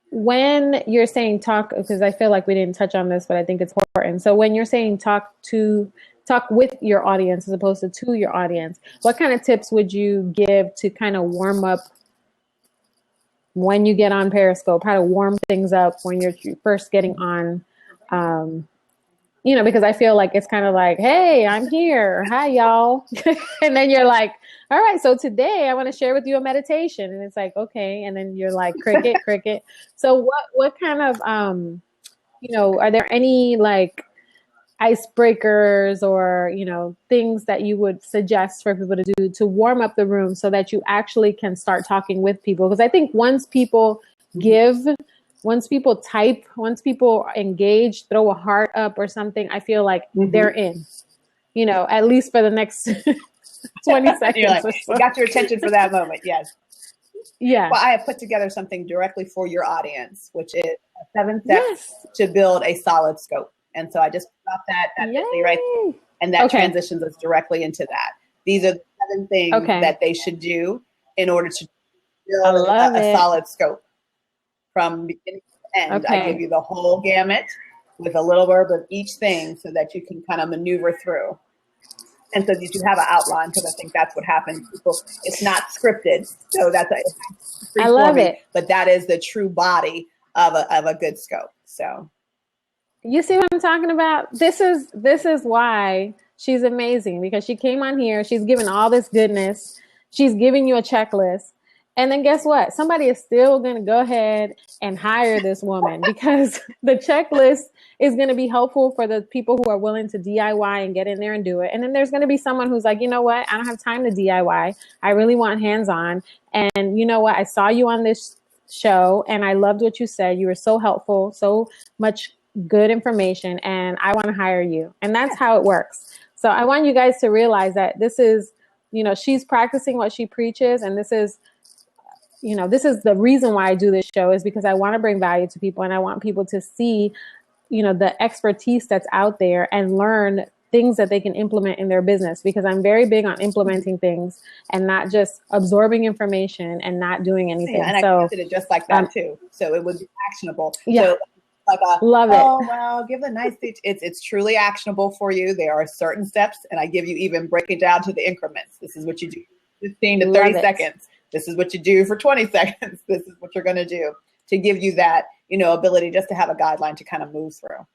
when you're saying talk, because I feel like we didn't touch on this, but I think it's important. So when you're saying talk with your audience as opposed to your audience, what kind of tips would you give to kind of warm up when you get on Periscope, how to warm things up when you're first getting on? Because I feel like it's kind of like, hey, I'm here. Hi, y'all. And then you're like, all right, so today I want to share with you a meditation. And it's like, okay. And then you're like, cricket, cricket. So what kind of, are there any like icebreakers or, things that you would suggest for people to do to warm up the room so that you actually can start talking with people? Because I think once people once people type, once people engage, throw a heart up or something, I feel like they're in, at least for the next 20 seconds. You're like, or so. You got your attention for that moment. Yes. Yeah. Well, I have put together something directly for your audience, which is 7 steps to build a solid scope. And so I just got that right there, and that transitions us directly into that. These are the 7 things that they should do in order to build a solid scope. From beginning to end, I give you the whole gamut with a little blurb of each thing so that you can kind of maneuver through. And so you have an outline, because I think that's what happens. It's not scripted, so I love it. But that is the true body of a good scope. So you see what I'm talking about? This is why she's amazing, because she came on here. She's giving all this goodness. She's giving you a checklist. And then guess what? Somebody is still going to go ahead and hire this woman because the checklist is going to be helpful for the people who are willing to DIY and get in there and do it. And then there's going to be someone who's like, you know what? I don't have time to DIY. I really want hands-on. And you know what? I saw you on this show and I loved what you said. You were so helpful, so much good information, and I want to hire you. And that's how it works. So I want you guys to realize that this is, she's practicing what she preaches, and this is the reason why I do this show, is because I want to bring value to people, and I want people to see, the expertise that's out there and learn things that they can implement in their business, because I'm very big on implementing things and not just absorbing information and not doing anything. Yeah, and I did it just like that too. So it would be actionable. Yeah. So like love it. Oh, well, give a nice speech. It's truly actionable for you. There are certain steps, and I give you even break it down to the increments. This is what you do 15 to 30 seconds. This is what you do for 20 seconds. This is what you're going to do, to give you that, ability just to have a guideline to kind of move through.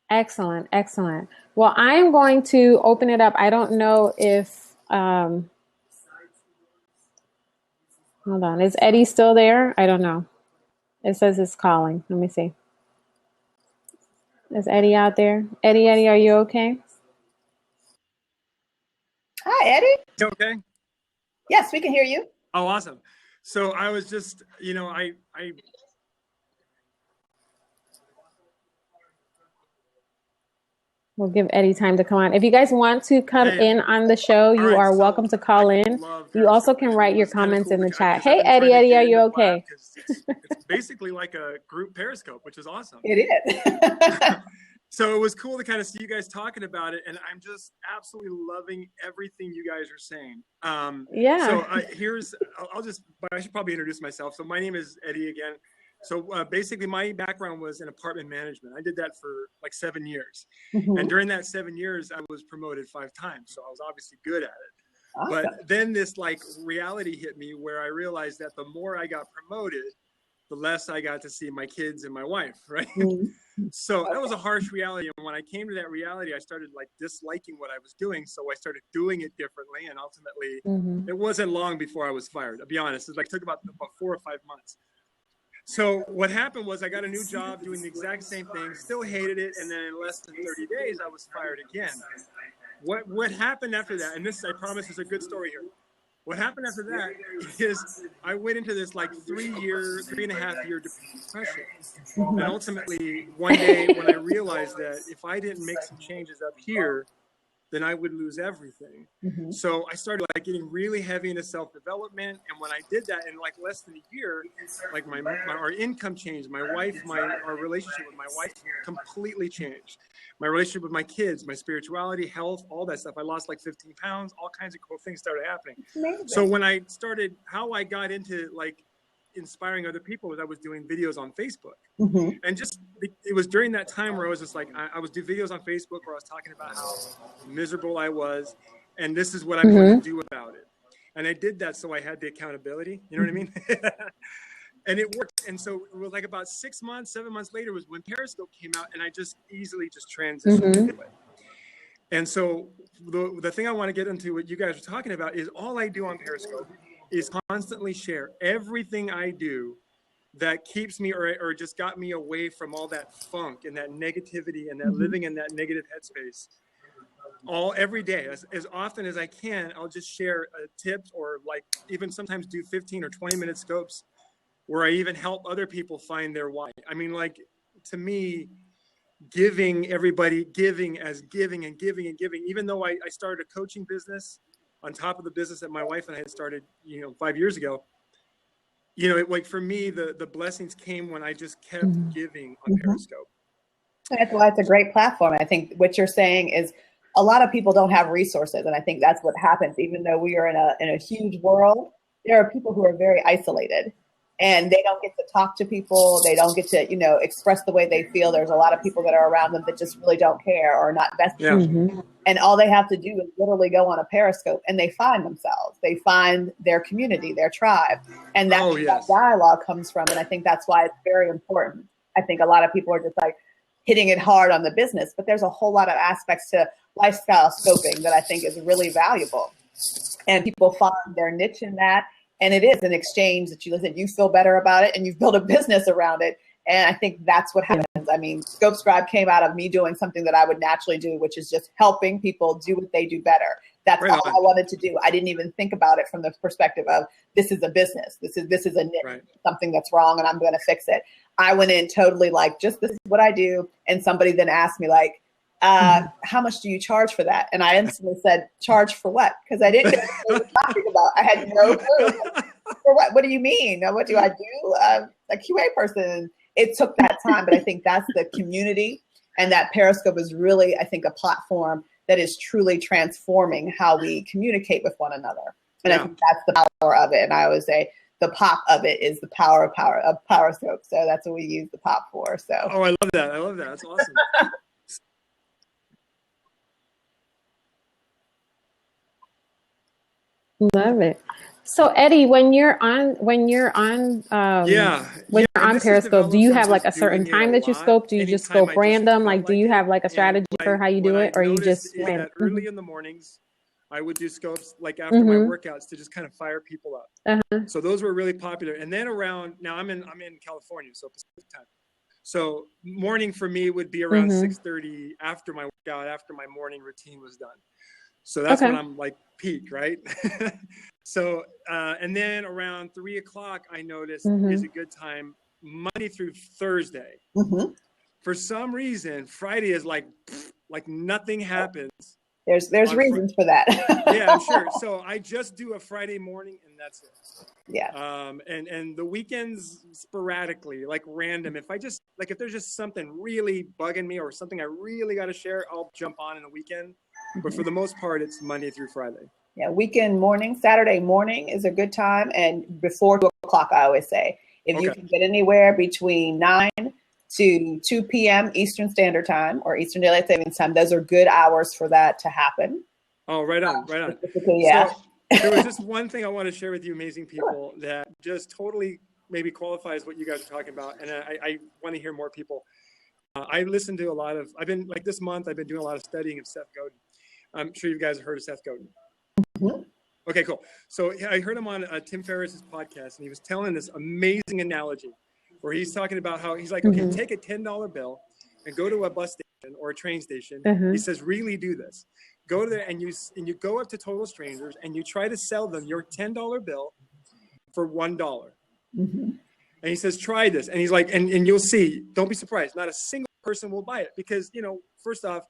Excellent. Excellent. Well, I'm going to open it up. I don't know if, hold on. Is Eddie still there? I don't know. It says it's calling. Let me see. Is Eddie out there? Eddie, are you okay? Hi, Eddie. Okay. Yes, we can hear you. Oh, awesome. So I was just, We'll give Eddie time to come on. If you guys want to come in on the show, you are welcome to call in. You also can write your comments in the chat. Hey, Eddie, are you okay? It's basically like a group Periscope, which is awesome. It is. So it was cool to kind of see you guys talking about it, and I'm just absolutely loving everything you guys are saying. Yeah. So I should probably introduce myself. So my name is Eddie again. So basically my background was in apartment management. I did that for like 7 years. Mm-hmm. And during that 7 years, I was promoted 5 times. So I was obviously good at it. Awesome. But then this like reality hit me where I realized that the more I got promoted, the less I got to see my kids and my wife, right? Mm-hmm. So that was a harsh reality. And when I came to that reality, I started like disliking what I was doing. So I started doing it differently. And ultimately, It wasn't long before I was fired. I'll be honest. It took about 4 or 5 months. So what happened was I got a new job doing the exact same thing, still hated it. And then in less than 30 days, I was fired again. What happened after that? And this, I promise, is a good story here. What happened after that is I went into this like 3.5 year depression. And ultimately, one day when I realized that if I didn't make some changes up here, then I would lose everything. So I started like getting really heavy into self-development. And when I did that in like less than a year, like our income changed. Our relationship with my wife completely changed. My relationship with my kids, my spirituality, health, all that stuff. I lost like 15 pounds, all kinds of cool things started happening. So when I started, how I got into like inspiring other people was I was doing videos on Facebook. And just, it was during that time where I was just like, I was doing videos on Facebook where I was talking about how miserable I was. And this is what I'm going to do about it. And I did that so I had the accountability. You know what I mean? And it worked. And so it was like about 6 months, 7 months later was when Periscope came out, and I just easily just transitioned into it. And so the thing I want to get into what you guys are talking about is all I do on Periscope is constantly share everything I do that keeps me or just got me away from all that funk and that negativity and that living in that negative headspace. Every day, as often as I can, I'll just share tips or like even sometimes do 15 or 20 minute scopes where I even help other people find their why. I mean, like, to me, giving as giving, even though I started a coaching business on top of the business that my wife and I had started, 5 years ago, like for me, the blessings came when I just kept giving on Periscope. That's why it's a great platform. I think what you're saying is a lot of people don't have resources. And I think that's what happens. Even though we are in a huge world, there are people who are very isolated. And they don't get to talk to people. They don't get to, express the way they feel. There's a lot of people that are around them that just really don't care or not invested. And all they have to do is literally go on a Periscope and they find themselves. They find their community, their tribe. And that's where that dialogue comes from. And I think that's why it's very important. I think a lot of people are just like hitting it hard on the business, but there's a whole lot of aspects to lifestyle scoping that I think is really valuable. And people find their niche in that. And it is an exchange that you feel better about it and you've built a business around it. And I think that's what happens. I mean, Scope Scribe came out of me doing something that I would naturally do, which is just helping people do what they do better. That's all I wanted to do. I didn't even think about it from the perspective of this is a business. This is a niche, something that's wrong and I'm going to fix it. I went in totally like, just this is what I do. And somebody then asked me like, how much do you charge for that? And I instantly said, charge for what? Because I didn't know what we were talking about. I had no clue. For what? What do you mean? What do I do? A QA person. It took that time, but I think that's the community, and that Periscope is really, I think, a platform that is truly transforming how we communicate with one another. And I think that's the power of it. And I always say the pop of it is the power of Periscope. So that's what we use the pop for. So. Oh, I love that. That's awesome. Love it. So Eddie, when you're on Periscope, do you have like a certain time that you scope? Do you just scope random? Like, do you have like a strategy for how you do it, or you just early in the mornings? I would do scopes like after my workouts to just kind of fire people up. So those were really popular. And then now I'm in California, so Pacific time. So morning for me would be around 6:30 after my workout, after my morning routine was done. So that's when I'm like peak, right? So, and then around 3 o'clock, I noticed is a good time Monday through Thursday. For some reason, Friday is like nothing happens. There's reasons for that. Yeah, I'm sure. So I just do a Friday morning and that's it. Yeah. And the weekends sporadically, like random. If there's just something really bugging me or something I really got to share, I'll jump on in a weekend. But for the most part, it's Monday through Friday. Yeah, weekend morning, Saturday morning is a good time. And before 2 o'clock, I always say, if you can get anywhere between 9 to 2 p.m. Eastern Standard Time or Eastern Daylight Savings Time, those are good hours for that to happen. Oh, right on. Yeah. So, there was just one thing I want to share with you, amazing people, that just totally maybe qualifies what you guys are talking about. And I want to hear more people. I listened to this month, I've been doing a lot of studying of Seth Godin. I'm sure you guys have heard of Seth Godin. Okay, cool. So I heard him on Tim Ferriss's podcast, and he was telling this amazing analogy where he's talking about how he's like, okay, take a $10 bill and go to a bus station or a train station. He says, really do this. Go there and you go up to total strangers and you try to sell them your $10 bill for $1. And he says, try this. And he's like, and you'll see, don't be surprised. Not a single person will buy it because, first off,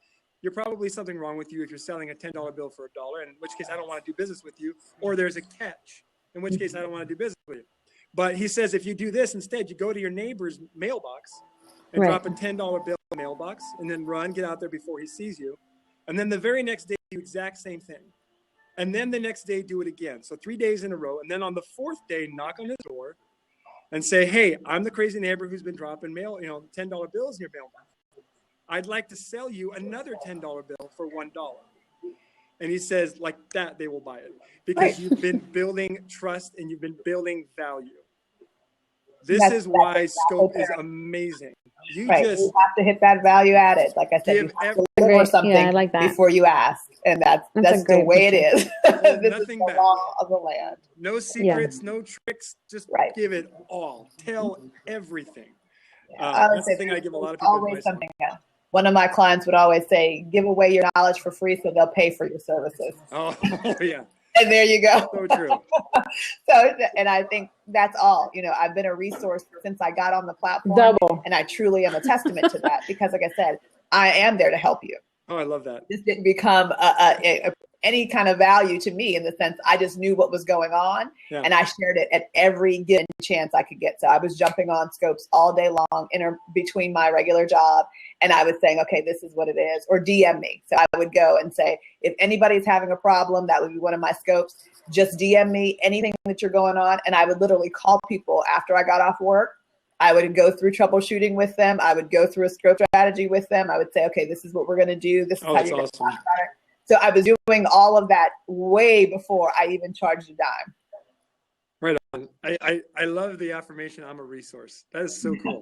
you're probably something wrong with you if you're selling a $10 bill for $1, in which case I don't want to do business with you, or there's a catch, in which case I don't want to do business with you. But he says, if you do this instead, you go to your neighbor's mailbox and drop a $10 bill in the mailbox, and then get out there before he sees you. And then the very next day, do the exact same thing. And then the next day, do it again. So 3 days in a row. And then on the fourth day, knock on his door and say, hey, I'm the crazy neighbor who's been dropping $10 bills in your mailbox. I'd like to sell you another $10 bill for $1. And he says, like that, they will buy it. Because you've been building trust and you've been building value. This is why Scope is amazing. You just you have to hit that value added. Like I said, you have to look for something before you ask. And that's the way it is. This nothing is the law of the land. No secrets, no tricks. Just give it all. Tell everything. That's the thing I give a lot of people always something else. One of my clients would always say, give away your knowledge for free so they'll pay for your services. Oh, yeah. And there you go. So true. And I think that's all. I've been a resource since I got on the platform. And I truly am a testament to that because, like I said, I am there to help you. Oh, I love that. This didn't become any kind of value to me in the sense I just knew what was going on and I shared it at every given chance I could get. So I was jumping on Scopes all day long between my regular job and I was saying, okay, this is what it is, or DM me. So I would go and say, if anybody's having a problem, that would be one of my Scopes. Just DM me anything that you're going on. And I would literally call people after I got off work. I would go through troubleshooting with them. I would go through a scope strategy with them. I would say, okay, this is what we're going to do. This is how you're going to talk about it. So I was doing all of that way before I even charged a dime. Right on. I love the affirmation, I'm a resource. That is so cool.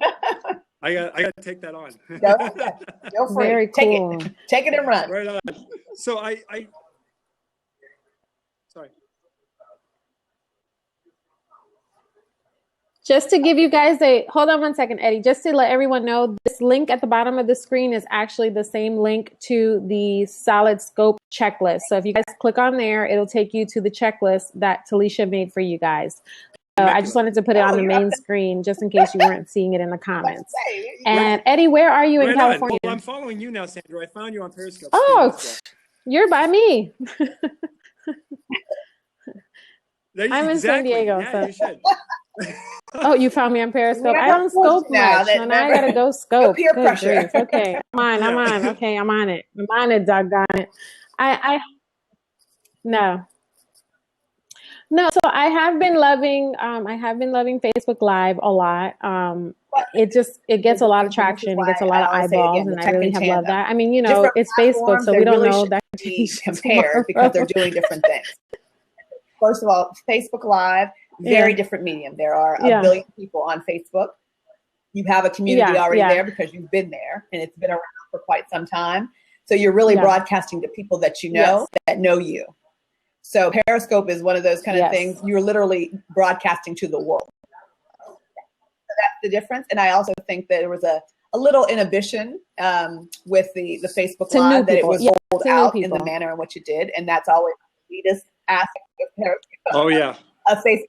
I got to take that on. Feel free. Very cool. Take it and run. Right on. So sorry. Just to give you guys hold on one second, Eddie, just to let everyone know, this link at the bottom of the screen is actually the same link to the Solid Scope checklist. So if you guys click on there, it'll take you to the checklist that Talisha made for you guys. So I just wanted to put it on the main screen just in case you weren't seeing it in the comments. And Eddie, where are you in California? Well, I'm following you now, Sandra. I found you on Periscope. Oh, you're by me. I'm in San Diego. Yeah, so. You should. Oh, you found me on Periscope. I don't scope much, and I gotta go scope. Peer pressure. Okay, I'm on. Okay, I'm on it. I'm on it. Doggone it. No. So I have been loving. I have been loving Facebook Live a lot. It gets a lot of traction. It gets a lot of eyeballs, and I really have loved that. I mean, it's Facebook, so we don't know that can be compared because they're doing different things. First of all, Facebook Live. Very different medium. There are a billion people on Facebook. You have a community already there because you've been there and it's been around for quite some time. So you're really broadcasting to people that you know that know you. So Periscope is one of those kind of things. You're literally broadcasting to the world. So that's the difference. And I also think that there was a little inhibition with the Facebook Live that it was rolled out in the manner in which it did. And that's always the sweetest aspect of Periscope. Oh, yeah. A Facebook Live.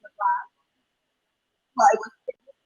Well, it was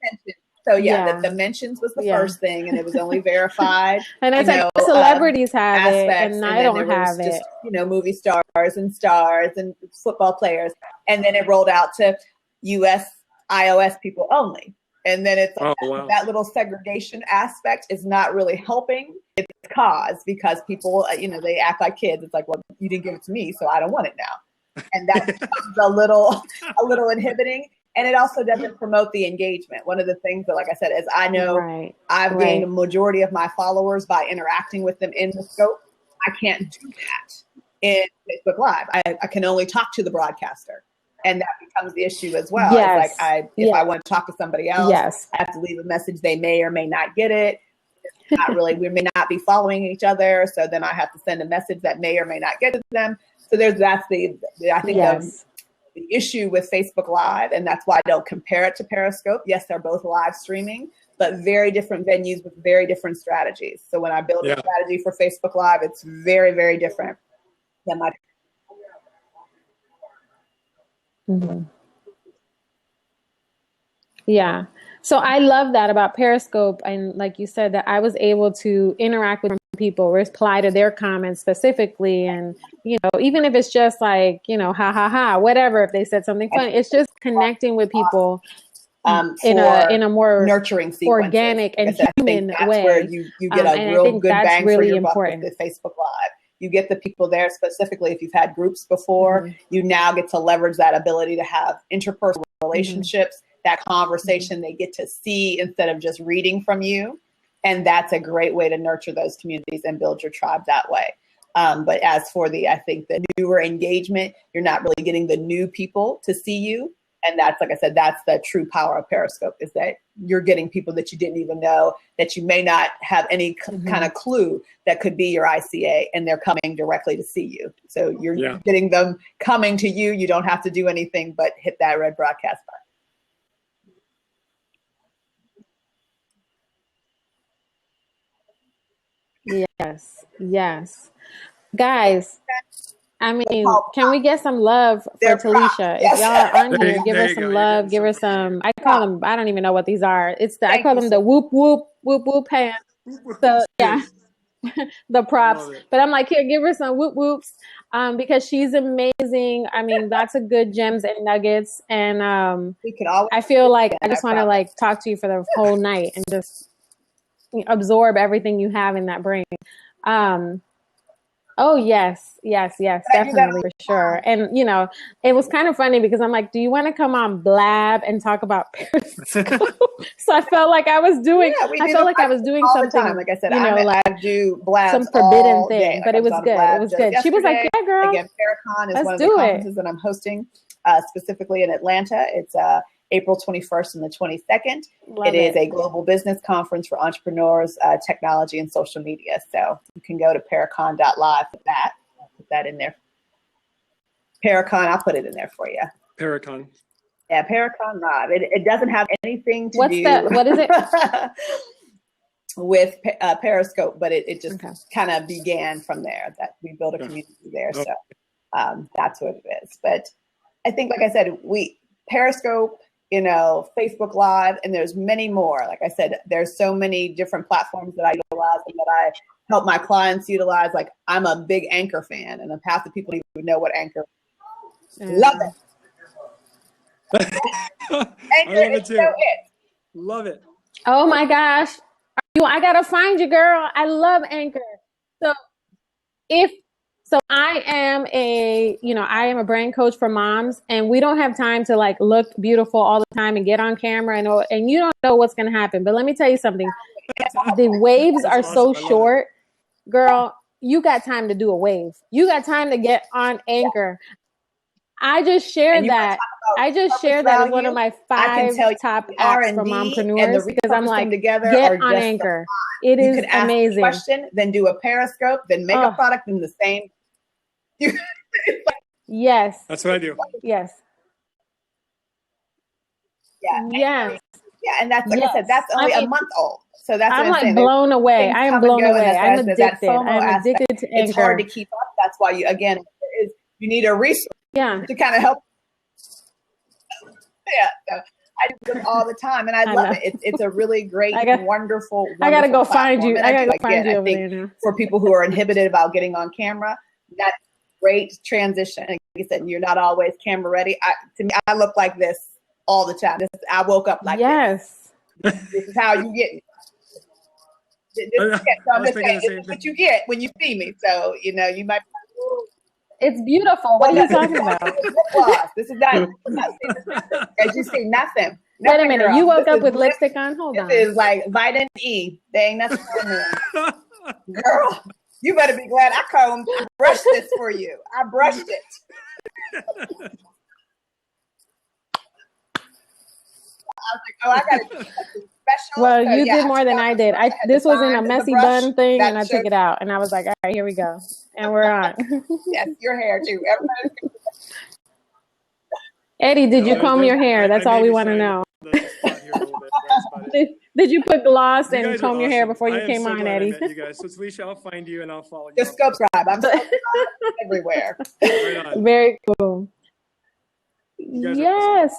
mentioned. So the mentions was the first thing, and it was only verified. And it's like celebrities have it, and I don't have it. Just, movie stars and football players, and then it rolled out to U.S. iOS people only. And then it's that little segregation aspect is not really helping its cause because people, they act like kids. It's like, well, you didn't give it to me, so I don't want it now. And that becomes a little inhibiting. And it also doesn't promote the engagement. One of the things that, like I said, is I know I've gained a majority of my followers by interacting with them in the scope. I can't do that in Facebook Live. I can only talk to the broadcaster. And that becomes the issue as well. Yes. It's like if I want to talk to somebody else, I have to leave a message. They may or may not get it. Not really. We may not be following each other. So then I have to send a message that may or may not get to them. So that's the issue with Facebook Live, and that's why I don't compare it to Periscope. Yes, they're both live streaming, but very different venues with very different strategies. So when I build a strategy for Facebook Live, it's very, very different than my. Mm-hmm. Yeah. So I love that about Periscope. And like you said, that I was able to interact with people, reply to their comments specifically. And, even if it's just like, ha ha ha, whatever, if they said something funny, it's just connecting with people in a more nurturing sequences. organic and human that's way. Where you get a real good bang for your buck with the Facebook Live. You get the people there specifically. If you've had groups before, you now get to leverage that ability to have interpersonal relationships, that conversation they get to see instead of just reading from you. And that's a great way to nurture those communities and build your tribe that way. But as for I think the newer engagement, you're not really getting the new people to see you. And that's, like I said, that's the true power of Periscope, is that you're getting people that you didn't even know, that you may not have any kind of clue that could be your ICA, and they're coming directly to see you. So you're getting them coming to you. You don't have to do anything but hit that red broadcast button. Yes. Guys, I mean, can we get some love for Talisha? If y'all are on here, give her some love. Give her some. I call them. I don't even know what these are. I call them the whoop whoop whoop whoop hands. So yeah, the props. But I'm like, here, give her some whoop whoops, because she's amazing. I mean, lots of good gems and nuggets, and I feel like I just want to like talk to you for the whole night and just absorb everything you have in that brain. Oh, yes, definitely, for sure. And, it was kind of funny because I'm like, do you want to come on Blab and talk about Periscope? So I felt like I was doing, something, like I said, I do Blab some forbidden thing, but it was good. It was good. She was like, yeah, girl. Again, Paracon is one of the conferences that I'm hosting, specifically in Atlanta. It's April 21st and the 22nd. It is a global business conference for entrepreneurs, technology, and social media. So you can go to paracon.live for that. I'll put that in there. Paracon, I'll put it in there for you. Paracon. Yeah, Paracon Live. It doesn't have anything to do. What is it? With Periscope, but it just kind of began from there, that we built a community there. So that's what it is. But I think, like I said, Periscope, Facebook Live, and there's many more. Like I said, there's so many different platforms that I utilize and that I help my clients utilize. Like, I'm a big Anchor fan, and half the people don't even know what Anchor is. Love it. Anchor is so it. Love it. Oh my gosh. I gotta find you, girl. I love Anchor. So I am a brand coach for moms, and we don't have time to like look beautiful all the time and get on camera, and you don't know what's going to happen. But let me tell you something. The waves are so short, girl. You got time to do a wave. You got time to get on Anchor. I just shared that. As one of my 5 top apps for mompreneurs, because I'm like, get on Anchor. It is amazing. Ask a question, then do a Periscope, then make a product in the same. Yes. That's what I do. Yes. Yeah. Yes. Yeah, and that's like I said, that's only a month old. So that's I'm what like saying. blown away. I am blown away. I'm addicted. I'm addicted to Anchor. It's hard to keep up. That's why you need a resource to kind of help. Yeah. So I do them all the time, and I love it. It's a really great, wonderful. I gotta go find you. And I gotta go find you over there now. For people who are inhibited about getting on camera, that's a great transition. Like you said, you're not always camera ready. To me, I look like this all the time. I woke up like this. This is how you get. This is what you get when you see me. So you might. It's beautiful. What are you talking about? This is not. As you see, nothing. Wait a minute. Girl. You woke up with lipstick on? Hold on. This is like vitamin E. There ain't nothing in there. Girl, you better be glad I brushed this for you. I brushed it. I was like, I got it. Special. Well, you did more than I did. This was in a messy bun thing, and I took it out, and I was like, all right, here we go. And we're on. Yes, your hair too. Eddie, did you comb your hair? That's all we want to know. Did you put gloss and comb your hair before you came on, Eddie? You guys. So Talisha, I'll find you and I'll follow you. Just Scope Scribe. I'm everywhere. Right on. Very cool. Yes.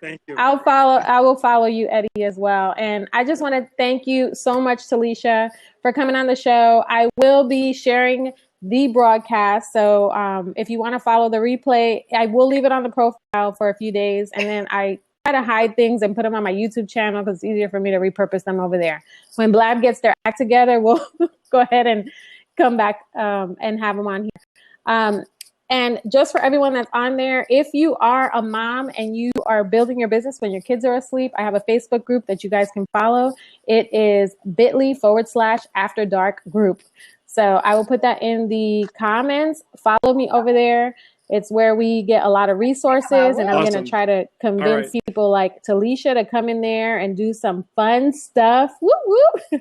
Thank you. I will follow you, Eddie, as well. And I just want to thank you so much, Talisha, for coming on the show. I will be sharing the broadcast. So if you want to follow the replay, I will leave it on the profile for a few days. And then I try to hide things and put them on my YouTube channel because it's easier for me to repurpose them over there. When Blab gets their act together, we'll go ahead and come back and have them on here. And just for everyone that's on there, if you are a mom and you are building your business when your kids are asleep, I have a Facebook group that you guys can follow. It is bit.ly/After Dark group. So I will put that in the comments. Follow me over there. It's where we get a lot of resources, and I'm going to try to convince people like Talisha to come in there and do some fun stuff. Woo woo!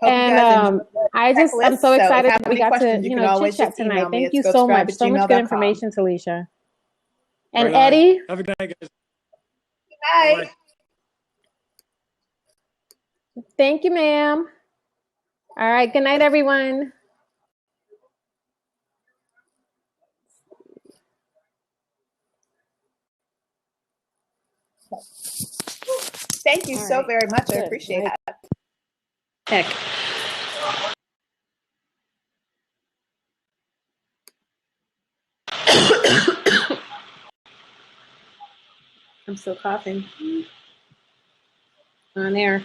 And I'm so excited that we got to, chit chat tonight. Thank you so much. So much good information, Talisha. And Eddie. Have a good night, guys. Good night. Thank you, ma'am. All right. Good night, everyone. Thank you so very much. I appreciate that. Heck. I'm still coughing. On air.